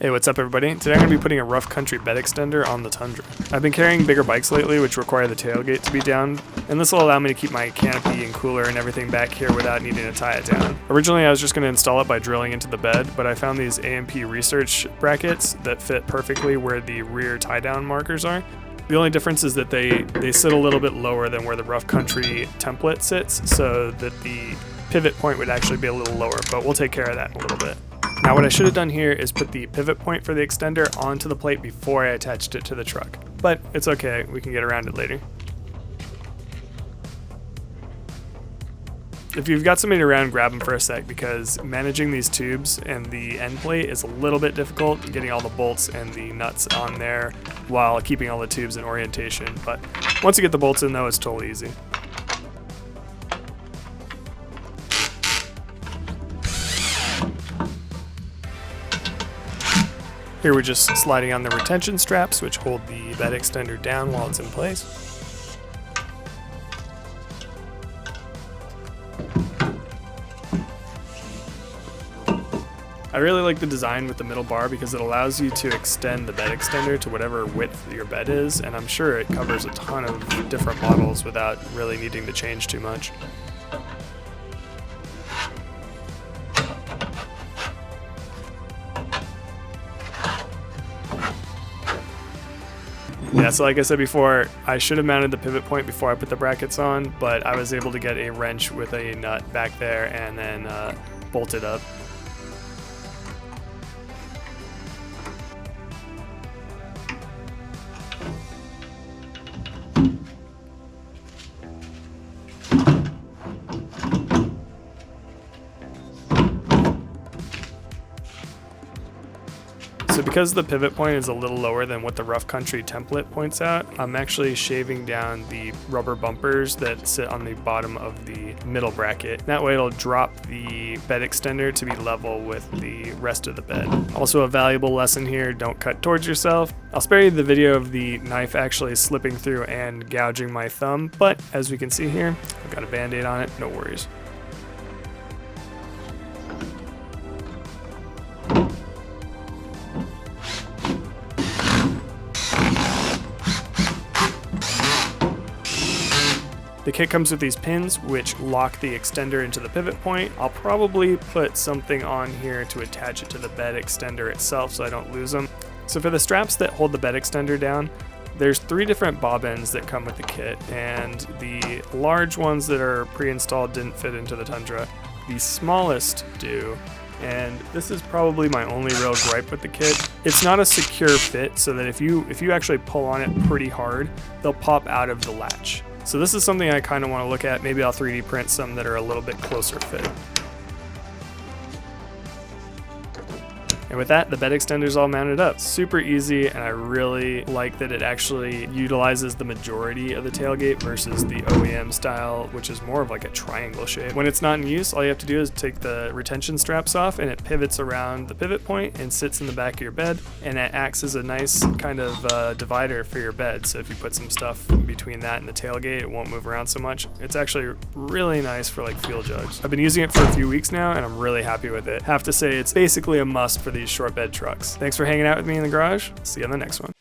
Hey, what's up everybody? Today I'm going to be putting a rough country bed extender on the Tundra. I've been carrying bigger bikes lately which require the tailgate to be down, and this will allow me to keep my canopy and cooler and everything back here without needing to tie it down. Originally I was just going to install it by drilling into the bed, but I found these AMP research brackets that fit perfectly where the rear tie down markers are. The only difference is that they sit a little bit lower than where the rough country template sits, so that the pivot point would actually be a little lower, but we'll take care of that in a little bit. Now what I should have done here is put the pivot point for the extender onto the plate before I attached it to the truck. But it's okay, we can get around it later. If you've got somebody around, grab them for a sec, because managing these tubes and the end plate is a little bit difficult, getting all the bolts and the nuts on there while keeping all the tubes in orientation. But once you get the bolts in though, it's totally easy. Here we're just sliding on the retention straps which hold the bed extender down while it's in place. I really like the design with the middle bar because it allows you to extend the bed extender to whatever width your bed is, and I'm sure it covers a ton of different models without really needing to change too much. Yeah, so like I said before, I should have mounted the pivot point before I put the brackets on, but I was able to get a wrench with a nut back there and then bolt it up. So because the pivot point is a little lower than what the rough country template points out, I'm actually shaving down the rubber bumpers that sit on the bottom of the middle bracket. That way it'll drop the bed extender to be level with the rest of the bed. Also a valuable lesson here, don't cut towards yourself. I'll spare you the video of the knife actually slipping through and gouging my thumb, but as we can see here, I've got a band-aid on it, no worries. The kit comes with these pins which lock the extender into the pivot point. I'll probably put something on here to attach it to the bed extender itself so I don't lose them. So for the straps that hold the bed extender down, there's 3 different bob ends that come with the kit, and the large ones that are pre-installed didn't fit into the Tundra. The smallest do, and this is probably my only real gripe with the kit. It's not a secure fit, so that if you actually pull on it pretty hard, they'll pop out of the latch. So this is something I kind of want to look at. Maybe I'll 3D print some that are a little bit closer fit. And with that, the bed extender's all mounted up. Super easy, and I really like that it actually utilizes the majority of the tailgate versus the OEM style, which is more of like a triangle shape. When it's not in use, all you have to do is take the retention straps off and it pivots around the pivot point and sits in the back of your bed, and it acts as a nice kind of divider for your bed. So if you put some stuff between that and the tailgate, it won't move around so much. It's actually really nice for like fuel jugs. I've been using it for a few weeks now and I'm really happy with it. Have to say it's basically a must for these short bed trucks. Thanks for hanging out with me in the garage. See you on the next one.